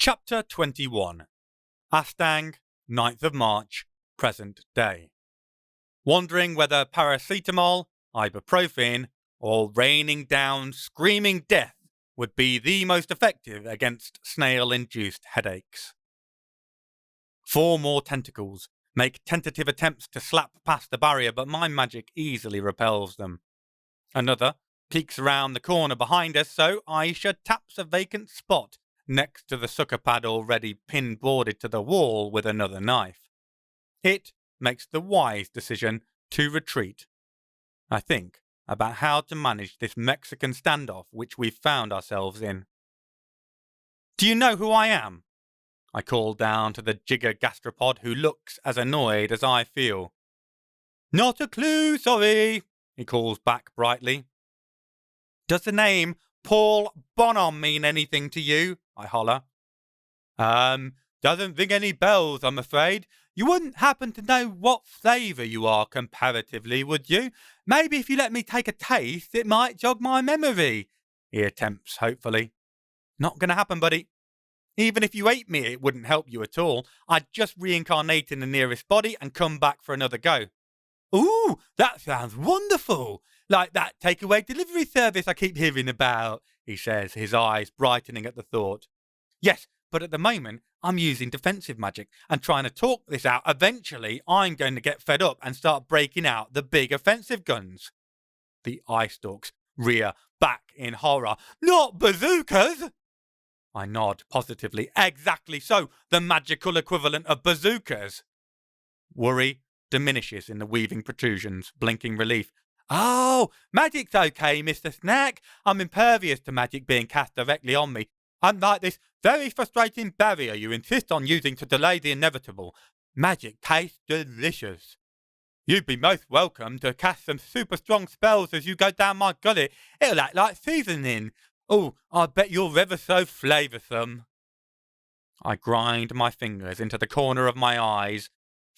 Chapter 21. Astang, 9th of March, present day. Wondering whether paracetamol, ibuprofen, or raining down screaming death would be the most effective against snail-induced headaches. 4 more tentacles make tentative attempts to slap past the barrier, but my magic easily repels them. Another peeks around the corner behind us, so Aisha taps a vacant spot next to the sucker pad already pin-boarded to the wall with another knife. It makes the wise decision to retreat. I think about how to manage this Mexican standoff which we've found ourselves in. "Do you know who I am?" I call down to the jigger gastropod, who looks as annoyed as I feel. "Not a clue, sorry," he calls back brightly. "Does the name Paul Bonham mean anything to you?" I holler. Doesn't ring any bells, I'm afraid. You wouldn't happen to know what flavour you are comparatively, would you? Maybe if you let me take a taste, it might jog my memory," he attempts hopefully. "Not gonna happen, buddy. Even if you ate me, it wouldn't help you at all. I'd just reincarnate in the nearest body and come back for another go." "Ooh, that sounds wonderful! Like that takeaway delivery service I keep hearing about," he says, his eyes brightening at the thought. "Yes, but at the moment, I'm using defensive magic and trying to talk this out. Eventually, I'm going to get fed up and start breaking out the big offensive guns." The eye stalks rear back in horror. "Not bazookas!" I nod positively. "Exactly so, the magical equivalent of bazookas." Worry diminishes in the weaving protrusions, blinking relief. "Oh, magic's okay, Mr. Snack. I'm impervious to magic being cast directly on me. Unlike this very frustrating barrier you insist on using to delay the inevitable. Magic tastes delicious. You'd be most welcome to cast some super strong spells as you go down my gullet. It'll act like seasoning. Oh, I bet you're ever so flavoursome." I grind my fingers into the corner of my eyes,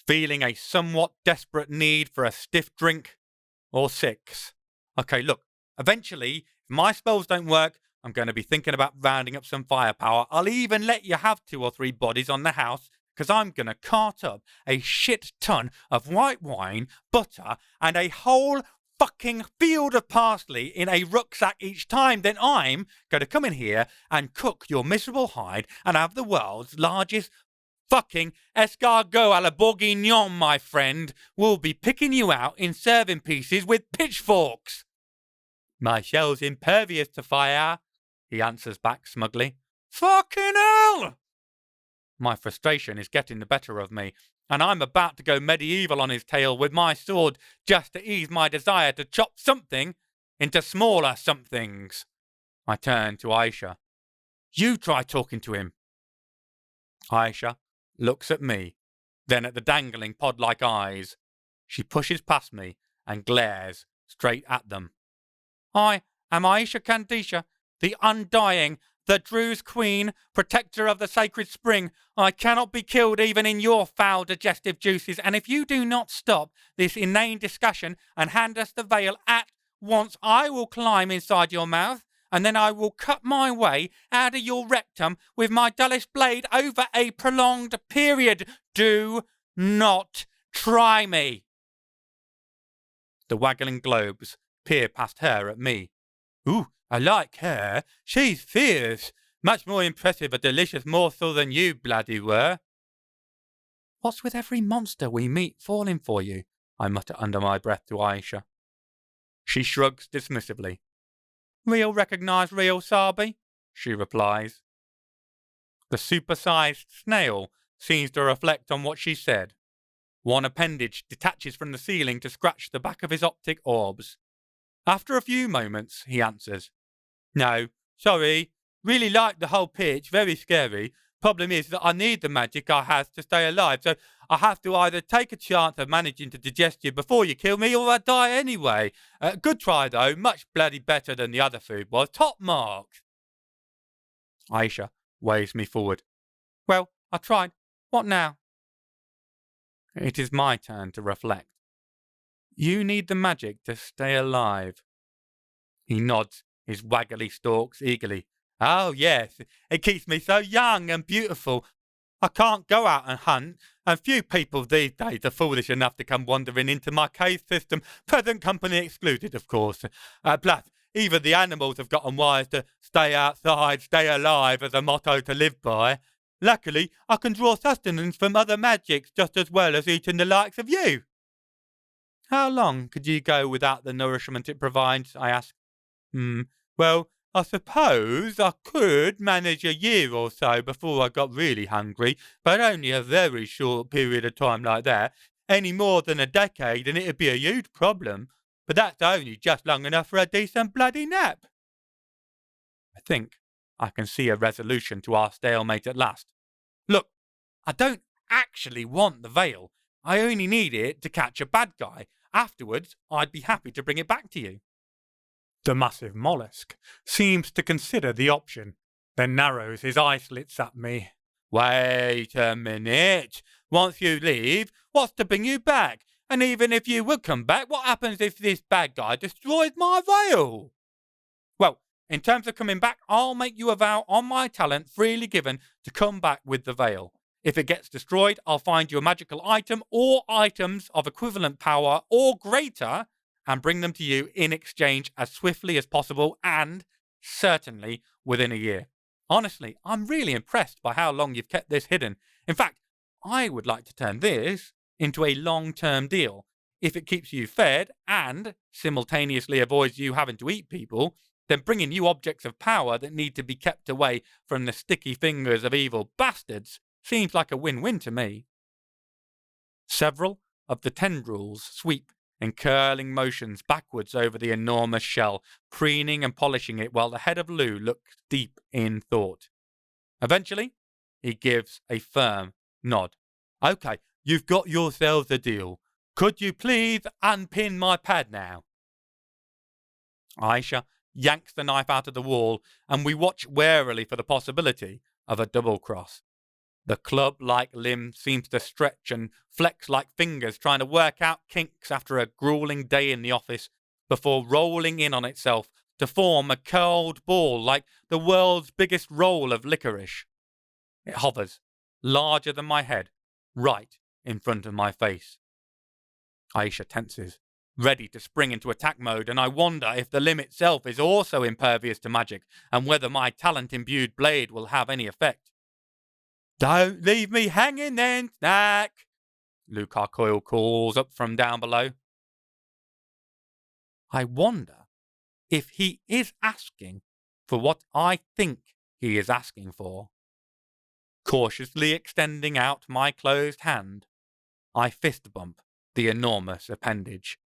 feeling a somewhat desperate need for a stiff drink or 6. Okay, look, eventually, if my spells don't work, I'm going to be thinking about rounding up some firepower. I'll even let you have 2 or 3 bodies on the house, because I'm going to cart up a shit ton of white wine, butter, and a whole fucking field of parsley in a rucksack each time. Then I'm going to come in here and cook your miserable hide and have the world's largest fucking escargot a la bourguignon, my friend. We'll be picking you out in serving pieces with pitchforks." "My shell's impervious to fire," he answers back smugly. "Fucking hell!" My frustration is getting the better of me, and I'm about to go medieval on his tail with my sword just to ease my desire to chop something into smaller somethings. I turn to Aisha. "You try talking to him." Aisha looks at me, then at the dangling pod-like eyes. She pushes past me and glares straight at them. "I am Aisha Kandisha, the Undying, the Drew's Queen, protector of the sacred spring. I cannot be killed even in your foul digestive juices, and if you do not stop this inane discussion and hand us the veil at once, I will climb inside your mouth, and then I will cut my way out of your rectum with my dullest blade over a prolonged period. Do not try me." The waggling globes peer past her at me. "Ooh, I like her. She's fierce. Much more impressive a delicious morsel than you bloody were." "What's with every monster we meet falling for you?" I mutter under my breath to Aisha. She shrugs dismissively. "Real recognise real, Sabi," she replies. The supersized snail seems to reflect on what she said. One appendage detaches from the ceiling to scratch the back of his optic orbs. After a few moments, he answers, "No, sorry. Really like the whole pitch, very scary. Problem is that I need the magic I have to stay alive, so I have to either take a chance of managing to digest you before you kill me, or I die anyway. Good try, though. Much bloody better than the other food was. Top marks." Aisha waves me forward. "Well, I tried. What now?" It is my turn to reflect. "You need the magic to stay alive." He nods his waggly stalks eagerly. Oh, yes, it keeps me so young and beautiful. I can't go out and hunt, and few people these days are foolish enough to come wandering into my cave system, present company excluded, of course. Plus, even the animals have gotten wise to stay outside, stay alive as a motto to live by. Luckily, I can draw sustenance from other magics just as well as eating the likes of you. How long could you go without the nourishment it provides? I asked. Hmm. Well, I suppose I could manage a year or so before I got really hungry, but only a very short period of time like that. Any more than a decade and it'd be a huge problem. But that's only just long enough for a decent bloody nap. I think I can see a resolution to our stalemate at last. Look, I don't actually want the veil. I only need it to catch a bad guy. Afterwards, I'd be happy to bring it back to you. The massive mollusk seems to consider the option, then narrows his eye slits at me. Wait a minute. Once you leave, what's to bring you back? And even if you would come back, what happens if this bad guy destroys my veil? Well, in terms of coming back, I'll make you a vow on my talent freely given to come back with the veil. If it gets destroyed, I'll find you a magical item or items of equivalent power or greater and bring them to you in exchange as swiftly as possible and certainly within a year. Honestly, I'm really impressed by how long you've kept this hidden. In fact, I would like to turn this into a long-term deal. If it keeps you fed and simultaneously avoids you having to eat people, then bringing you objects of power that need to be kept away from the sticky fingers of evil bastards seems like a win-win to me. Several of the tendrils sweep in curling motions backwards over the enormous shell, preening and polishing it while the head of Lou looks deep in thought. Eventually, he gives a firm nod. Okay, you've got yourselves a deal. Could you please unpin my pad now? Aisha yanks the knife out of the wall, and we watch warily for the possibility of a double cross. The club-like limb seems to stretch and flex like fingers trying to work out kinks after a grueling day in the office before rolling in on itself to form a curled ball like the world's biggest roll of licorice. It hovers, larger than my head, right in front of my face. Aisha tenses, ready to spring into attack mode, and I wonder if the limb itself is also impervious to magic and whether my talent-imbued blade will have any effect. Don't leave me hanging then, Snack, Luke Coyle calls up from down below. I wonder if he is asking for what I think he is asking for. Cautiously extending out my closed hand, I fist bump the enormous appendage.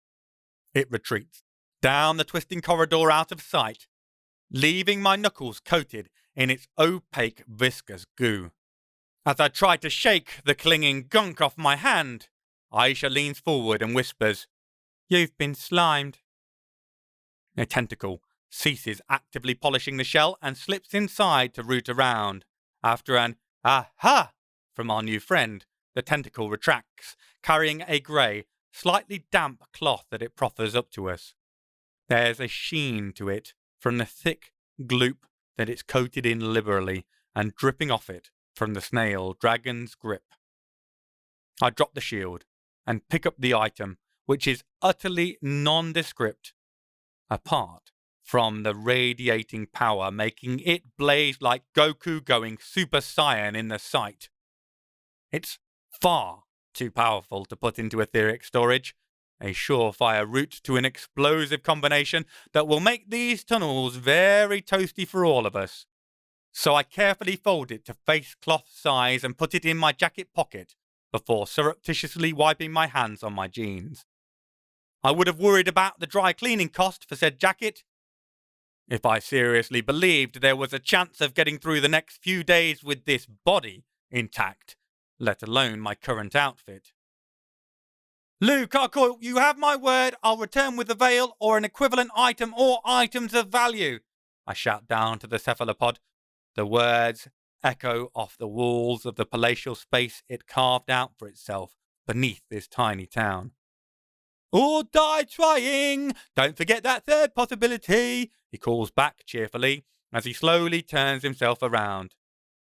It retreats down the twisting corridor out of sight, leaving my knuckles coated in its opaque, viscous goo. As I try to shake the clinging gunk off my hand, Aisha leans forward and whispers, "You've been slimed." A tentacle ceases actively polishing the shell and slips inside to root around. After an "aha" from our new friend, the tentacle retracts, carrying a grey, slightly damp cloth that it proffers up to us. There's a sheen to it from the thick gloop that it's coated in liberally and dripping off it from the snail dragon's grip. I drop the shield and pick up the item, which is utterly nondescript, apart from the radiating power making it blaze like Goku going Super Saiyan in the sight. It's far too powerful to put into etheric storage, a surefire route to an explosive combination that will make these tunnels very toasty for all of us. So I carefully fold it to face cloth size and put it in my jacket pocket before surreptitiously wiping my hands on my jeans. I would have worried about the dry cleaning cost for said jacket if I seriously believed there was a chance of getting through the next few days with this body intact, let alone my current outfit. Luke, you have my word, I'll return with the veil or an equivalent item or items of value, I shout down to the cephalopod. The words echo off the walls of the palatial space it carved out for itself beneath this tiny town. Or die trying! Don't forget that third possibility, he calls back cheerfully, as he slowly turns himself around.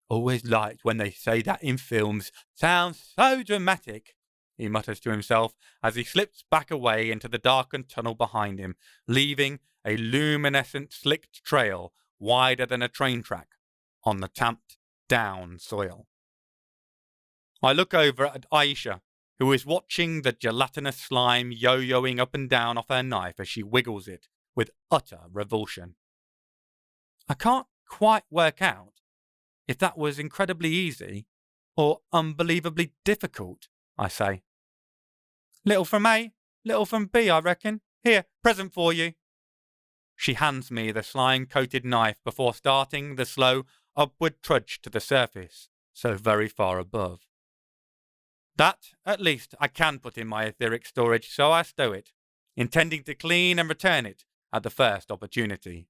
Always liked when they say that in films. Sounds so dramatic, he mutters to himself as he slips back away into the darkened tunnel behind him, leaving a luminescent slicked trail wider than a train track on the tamped down soil. I look over at Aisha, who is watching the gelatinous slime yo-yoing up and down off her knife as she wiggles it with utter revulsion. I can't quite work out if that was incredibly easy or unbelievably difficult, I say. Little from A, little from B, I reckon. Here, present for you. She hands me the slime-coated knife before starting the slow upward trudge to the surface, so very far above. That, at least, I can put in my etheric storage, so I stow it, intending to clean and return it at the first opportunity.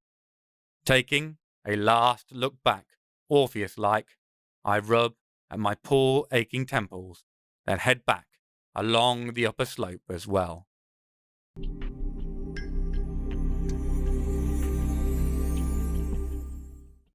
Taking a last look back, Orpheus-like, I rub at my poor aching temples, then head back along the upper slope as well.